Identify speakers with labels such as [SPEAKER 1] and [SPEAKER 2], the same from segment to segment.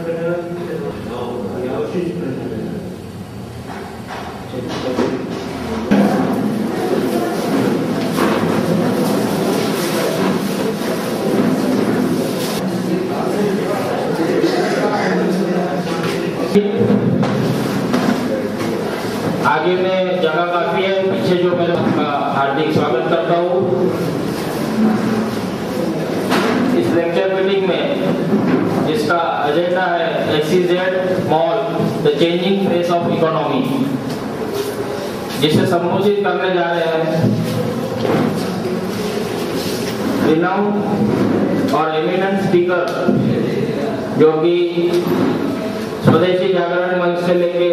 [SPEAKER 1] आगे में जगह काफी है, पीछे जो मैं आपका हार्दिक स्वागत करता हूँ। इस लेक्चर मीटिंग में जिसका एजेंडा है SEZ mall the changing face of economy, जिसे संबोधित करने जा रहे हैं रिनाउंड और एमिनेंट स्पीकर, जो कि स्वदेशी जागरण मंच से लेके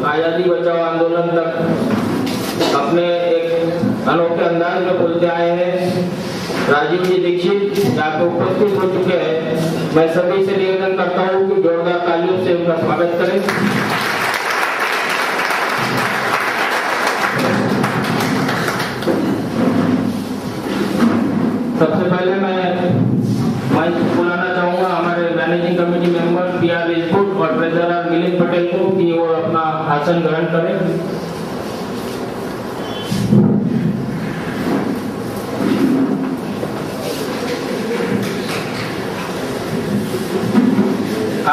[SPEAKER 1] आजादी बचाओ आंदोलन तक अपने एक अनोखे अंदाज में बोलते आए हैं। राजीव जी दीक्षित यहाँ पे उपस्थित हो चुके हैं। मैं सभी से निवेदन करता हूँ कि जोरदार तालियों से उनका स्वागत करें। सबसे पहले मैं मंच बुलाना चाहूंगा हमारे managing committee member PR Rajput और ट्रेजरर मिलिंद पटेल को कि वो अपना आसन ग्रहण करें।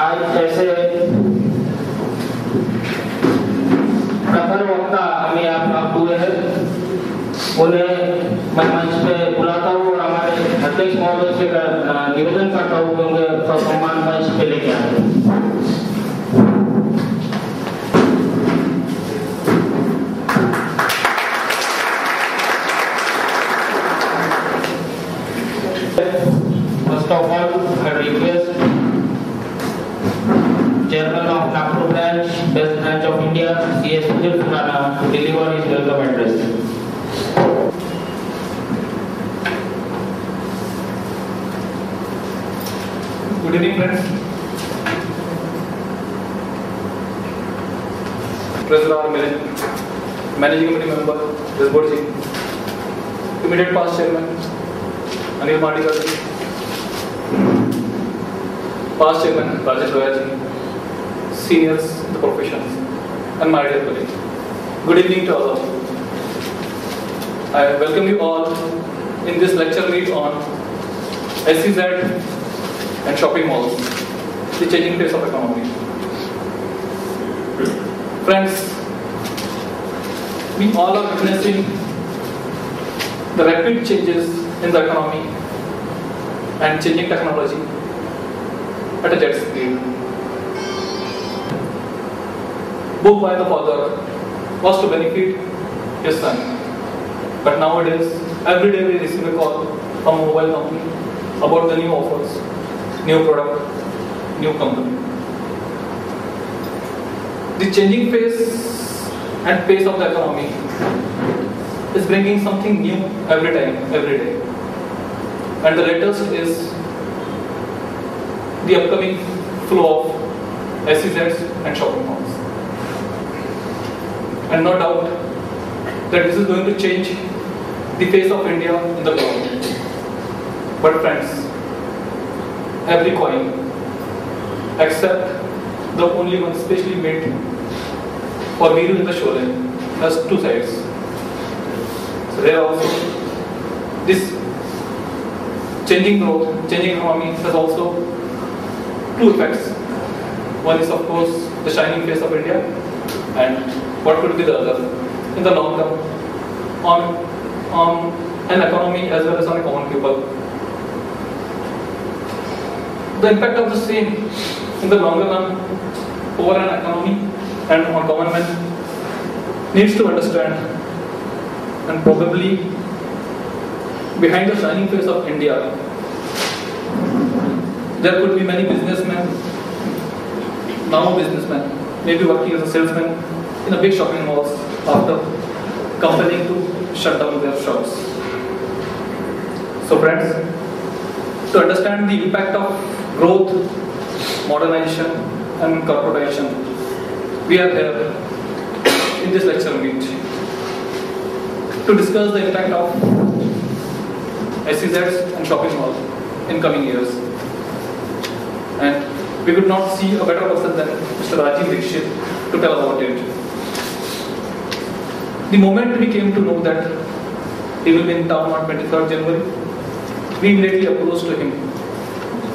[SPEAKER 1] आज ऐसे प्रखर वक्ता हमें आप हुए हैं, उन्हें मैं मंच पे बुलाता हूँ और हमारे अध्यक्ष महोदय से निवेदन करता हूँ कि उनके सम्मान मंच पे लेके आए। First of all, I request Chairman of Nagpur branch, West branch of India, CS Sujit Khurana, to deliver his welcome address.
[SPEAKER 2] Good evening, friends. Treasurer Managing Committee Member Jasbir ji, immediate past Chairman Anil Madikar ji, past Chairman Rajesh Roya ji, seniors in the professions, and my dear colleagues. Good evening to all of you. I welcome you all in this lecture meet on SEZ and shopping malls, the changing face of economy. Friends, we all are witnessing the rapid changes in the economy and changing technology at a jet speed. Book by the father was to benefit his son, but nowadays every day we receive a call from a mobile company about the new offers, new product, new company. The changing phase and pace of the economy is bringing something new every time, every day. And the latest is the upcoming flow of SEZs and shopping malls. And no doubt that this is going to change the face of India in the world. But friends, every coin, except the only one specially made for Viru in the Sholay, has two sides. So there also, this changing growth, changing economy has also two effects. One is of course the shining face of India, and what could be the other in the long term on an economy as well as on a common people. The impact of the same in the longer run over an economy and on common man needs to understand, and probably behind the shining face of India there could be many businessmen, now businessmen, maybe working as a salesman in a big shopping malls after compelling to shut down their shops. So friends, to understand the impact of growth, modernization and corporatization, we are here in this lecture meet to discuss the impact of SEZs and shopping malls in coming years. And we could not see a better person than Mr. Rajiv Dixit to tell about it. The moment we came to know that he will be in town on 23rd January, we immediately approached to him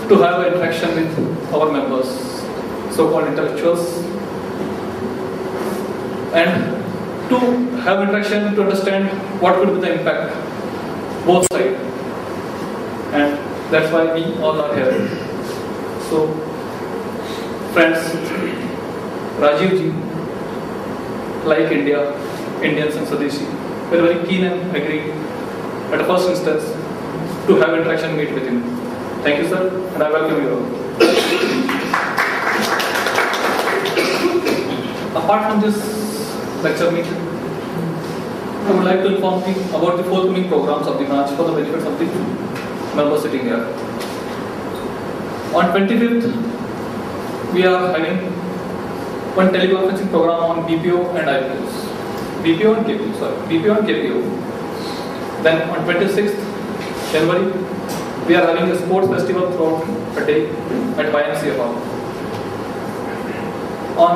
[SPEAKER 2] to have an interaction with our members, so-called intellectuals, and to have interaction to understand what could be the impact, both sides. And that's why we all are here. So, friends, Rajiv ji, like India, Indians and Swadeshi, we are very keen and agreed at the first instance to have interaction meet with him. Thank you, sir, and I welcome you all. Apart from this lecture meet, I would like to inform you about the forthcoming programs of the branch for the benefit of the members sitting here. On 25th, we are having one teleconferencing program on BPO and IPOs. BPO and KPO. Then on 26th January, we are having a sports festival throughout a day at YMCA Hall. On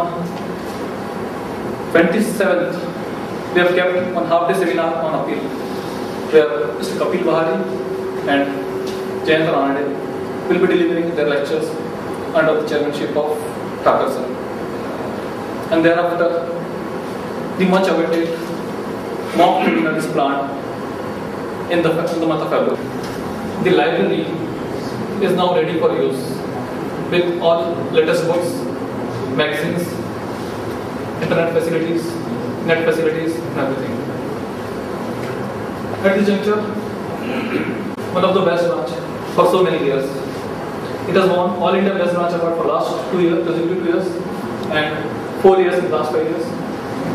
[SPEAKER 2] 27th, we have kept one half-day seminar on appeal, where Mr. Kapil Bahari and Jayant Ranade will be delivering their lectures under the chairmanship of Thakur sir. And thereafter, the much awaited mock webinar is planned in the month of February. The library is now ready for use with all latest books, magazines, internet facilities, net facilities, and everything. At this juncture, one of the best branch for so many years. It has won All India Best Branch Award for last 2 years, consecutive 2 years, and 4 years in the last 5 years.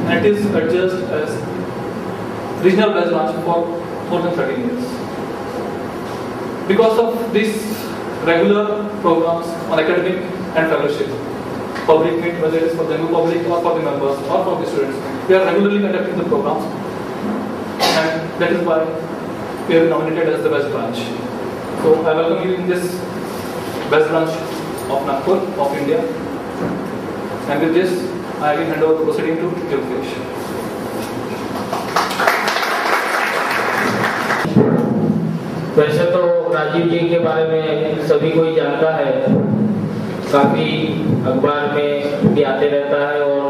[SPEAKER 2] And it is adjudged as Regional Best Branch for more than 13 years. Because of these regular programs on academic and fellowship, public meet, whether it is for the new public or for the members or for the students, we are regularly conducting the programs, and that is why we are nominated as the best branch. So I welcome you in this best branch of Nagpur, of India. And with this, I will hand over the proceeding to Yogesh.
[SPEAKER 1] वैसे तो राजीव जी के बारे में सभी कोई जानता है, काफी अखबार में भी आते रहता है और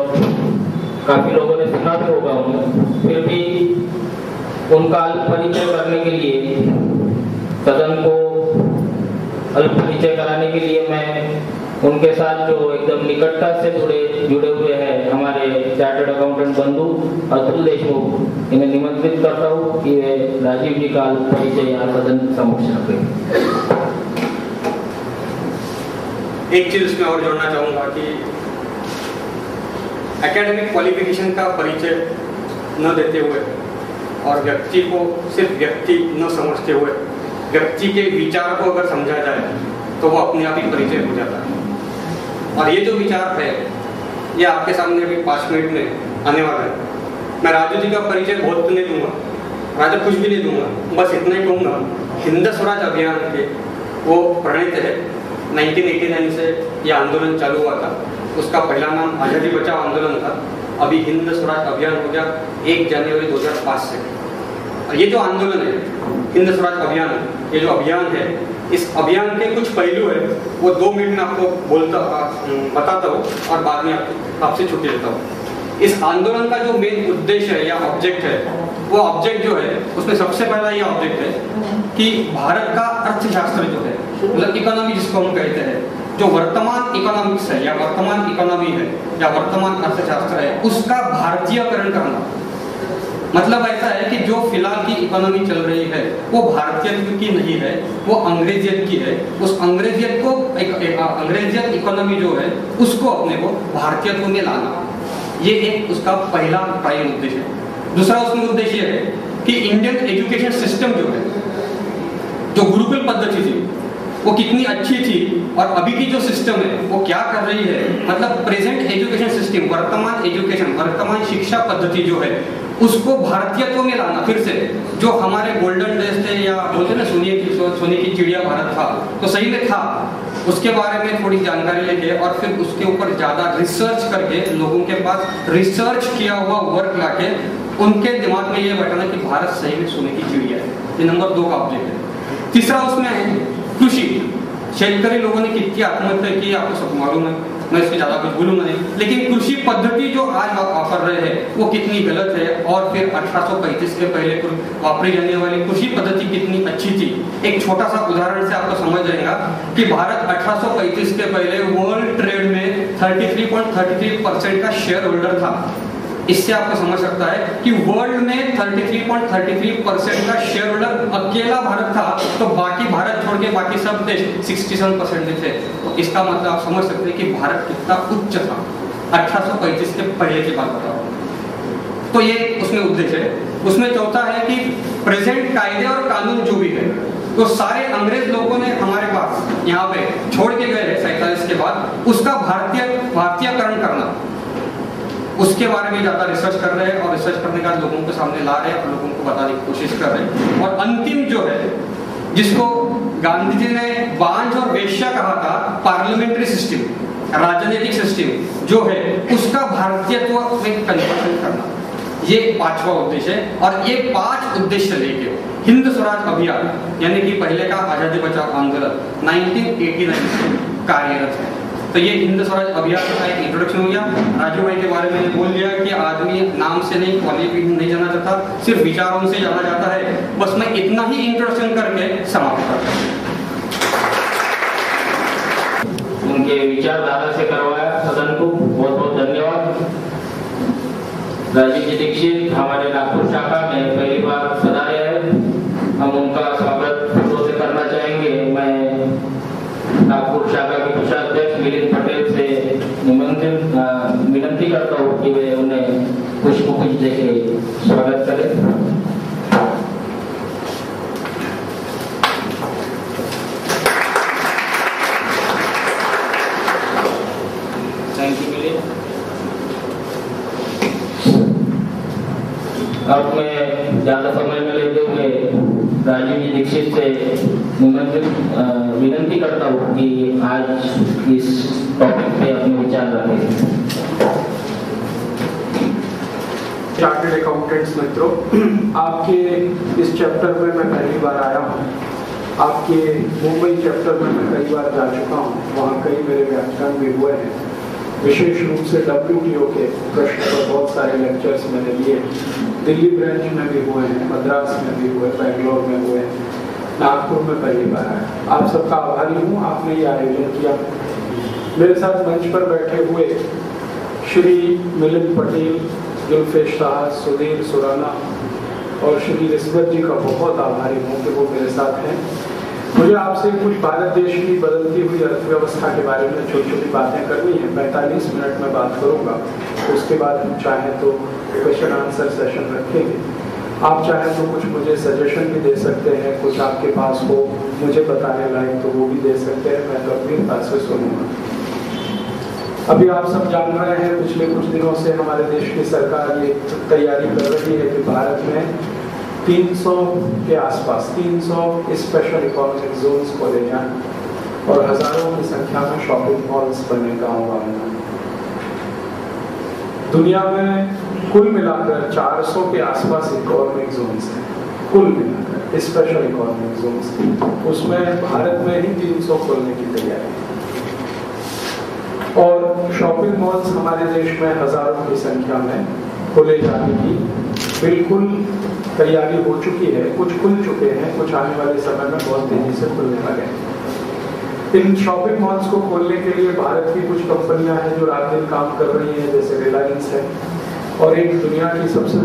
[SPEAKER 1] काफी लोगों ने सुना भी होगा उन्हें। फिर भी उनका अल्प परिचय करने के लिए, सदन को अल्प परिचय कराने के लिए मैं उनके साथ जो एकदम निकटता से जुड़े हुए हैं हमारे चार्टर्ड अकाउंटेंट बंधु अतुल देशमुख, इन्हें निमंत्रित करता हूँ कि वे राजीव जी का अल्प परिचय यहाँ सदन समक्ष रखें।
[SPEAKER 3] एक चीज इसमें और जोड़ना चाहूंगा कि एकेडमिक क्वालिफिकेशन का परिचय न देते हुए और व्यक्ति को सिर्फ व्यक्ति न समझते हुए व्यक्ति के विचार को अगर समझा जाए तो वो अपने आप ही परिचय हो जाता है। और ये जो विचार है ये आपके सामने भी 5 मिनट में आने वाला है। मैं राजू जी का परिचय बहुत नहीं दूंगा, राजा कुछ भी नहीं दूंगा, बस इतना ही कहूँगा, हिंद स्वराज अभियान के वो प्रणीत है। 1989 से ये आंदोलन चालू हुआ था, उसका पहला नाम आज़ादी बचाओ आंदोलन था, अभी हिंद स्वराज अभियान हो गया 1 जनवरी 2005 से। और ये जो आंदोलन है हिंद स्वराज अभियान, ये जो अभियान है, इस अभियान के कुछ पहलू है वो 2 मिनट में आपको बताता हूँ और बाद में आपसे छुट्टी देता हूँ। इस आंदोलन का जो मेन उद्देश्य है या ऑब्जेक्ट है, वो ऑब्जेक्ट जो है उसमें सबसे पहला ये ऑब्जेक्ट है कि भारत का अर्थशास्त्र जो है, मतलब इकोनॉमी जिसको हम कहते हैं, जो वर्तमान इकोनॉमिक्स है या वर्तमान इकोनॉमी है या वर्तमान अर्थशास्त्र है, उसका भारतीयकरण करना। मतलब ऐसा है कि जो फिलहाल की इकोनॉमी चल रही है वो भारतीयत्व की नहीं है, वो अंग्रेजियत की है। उस अंग्रेजियत को अंग्रेजियत इकोनॉमी जो है उसको अपने को भारतीयत्व में लाना, ये एक उसका पहला प्राइम उद्देश्य है। दूसरा उसमें उद्देश्य है कि इंडियन एजुकेशन सिस्टम जो है, जो गुरुकुल पद्धति थी वो कितनी अच्छी थी और अभी की जो सिस्टम है वो क्या कर रही है, मतलब प्रेजेंट एजुकेशन सिस्टम, वर्तमान शिक्षा पद्धति जो है उसको भारतीयत्व में लाना। फिर से जो हमारे गोल्डन डेज थे या बोलते ना सोने की चिड़िया भारत था, तो सही में था, उसके बारे में थोड़ी जानकारी लेके और फिर उसके ऊपर ज़्यादा रिसर्च करके लोगों के पास रिसर्च किया हुआ वर्क लाके उनके दिमाग में ये बैठाना कि भारत सही में सोने की चिड़िया है। ये नंबर 2 का ऑब्जेक्ट है। तीसरा उसमें है कृषि। शेतकरी लोगों ने कितनी आत्महत्या की आपको सब मालूम है, मैं इसके ज़्यादा कुछ बोलूँगा नहीं, लेकिन कृषि पद्धति जो आज वापर रहे हैं वो कितनी गलत है और फिर 1835 के पहले वापरी जाने वाली कृषि पद्धति कितनी अच्छी थी। एक छोटा सा उदाहरण से आपको समझ जाएगा कि भारत 1835 के पहले वर्ल्ड ट्रेड में 33.33% का शेयर होल्डर था। इससे आपको समझ सकता है कि वर्ल्ड में 33.33% का शेयर होल्डर अकेला भारत था, तो बाकी भारत छोड़ के बाकी सब देश 67% थे। तो इसका मतलब आप समझ सकते हैं कि भारत कितना उच्च था 1835 के पहले की बात बता रहा हूं। तो ये उसमें उद्देश्य है। उसमें चौथा है कि प्रेजेंट कायदे और कानून जो भी है तो सारे अंग्रेज लोगों ने हमारे पास यहाँ पे छोड़ के गए हैं 47 के बाद, उसका भारतीयकरण करना, उसके बारे में ज्यादा रिसर्च कर रहे हैं और रिसर्च करने का लोगों के सामने ला रहे हैं और लोगों को बताने की कोशिश कर रहे हैं। और अंतिम जो है जिसको गांधी जी ने बांझ और वेश्या कहा था, पार्लियामेंट्री सिस्टम, राजनीतिक सिस्टम जो है उसका भारतीयत्व में कन्वर्शन करना, ये 5वां उद्देश्य है। और ये 5 उद्देश्य लेके हिंद स्वराज अभियान यानी कि पहले का आजादी बचाओ आंदोलन 1989 से कार्यरत है। तो ये हिंद स्वराज अभियान का एक इंट्रोडक्शन हो गया। राजू भाई के बारे में बोल दिया कि आदमी नाम से नहीं, क्वालिफिकेशन नहीं जाना चाहता, सिर्फ विचारों से जाना जाता है। बस मैं इतना ही इंट्रोडक्शन करके समाप्त करता हूँ।
[SPEAKER 1] उनके विचारधारा से करवाया सदन को, बहुत बहुत धन्यवाद। राजीव जी दीक्षित हमारे नागपुर शाखा में पहली बार पधारे हैं, हम उनका स्वागत फूलों से करना चाहेंगे। मैं नागपुर शाखा के कोषाध्यक्ष मिलिंद पटेल से विनती करता हूँ कि वे उन्हें पुष्प देके स्वागत करें। Thank you Milind. अब मैं ज्यादा समय में लेते हुए राजीव जी दीक्षित से विनती करता हूँ कि आज इस टॉपिक पे अपने विचार रखें।
[SPEAKER 4] चार्टर्ड अकाउंटेंट्स मित्रों, आपके इस चैप्टर में मैं पहली बार आया हूँ। आपके मुंबई चैप्टर में मैं कई बार जा चुका हूँ, वहाँ कई मेरे व्याख्यान भी हुए हैं। विशेष रूप से WTO के प्रश्न पर बहुत सारे लेक्चर्स मैंने लिए। दिल्ली ब्रांच में भी हुए हैं, मद्रास में भी हुए, बेंगलोर में हुए, नागपुर में पहली बार आया। आप सबका आभारी हूँ, आपने ये आयोजन किया। मेरे साथ मंच पर बैठे हुए श्री मिलिंद पटेल, जुल्फेश शाह, सुधीर सुराना और श्री रिश्वत जी का बहुत आभारी हूँ कि वो मेरे साथ हैं। मुझे आपसे कुछ भारत देश की बदलती हुई अर्थव्यवस्था के बारे में छोटी छोटी बातें करनी है। 45 मिनट में बात करूंगा, उसके बाद हम चाहें तो क्वेश्चन आंसर सेशन रखेंगे। आप चाहें तो कुछ मुझे सजेशन भी दे सकते हैं, कुछ आपके पास हो मुझे बताने लायक तो वो भी दे सकते हैं, मैं गंभीरता से सुनूंगा। अभी आप सब जान रहे हैं, पिछले कुछ दिनों से हमारे देश की सरकार ये तैयारी कर रही है कि भारत में 300 के आसपास 300 स्पेशल इकोनॉमिक जोन्स खोले जाएं और हजारों की संख्या में शॉपिंग मॉल्स बने गाँव में। दुनिया में कुल मिलाकर 400 के आसपास इकोनॉमिक जोन्स हैं, कुल मिलाकर स्पेशल इकोनॉमिक जोन्स। उसमें भारत में ही 300 खोलने की तैयारी है। और शॉपिंग मॉल्स हमारे देश में हजारों की संख्या में खोले जाने की बिल्कुल तैयारी हो चुकी है। कुछ खुल चुके हैं, कुछ आने वाले समय में बहुत तेजी से खुलने वाले हैं। इन शॉपिंग मॉल्स को खोलने के लिए भारत की कुछ कंपनियां हैं जो रात दिन काम कर रही हैं, जैसे रिलायंस है, और एक दुनिया की सबसे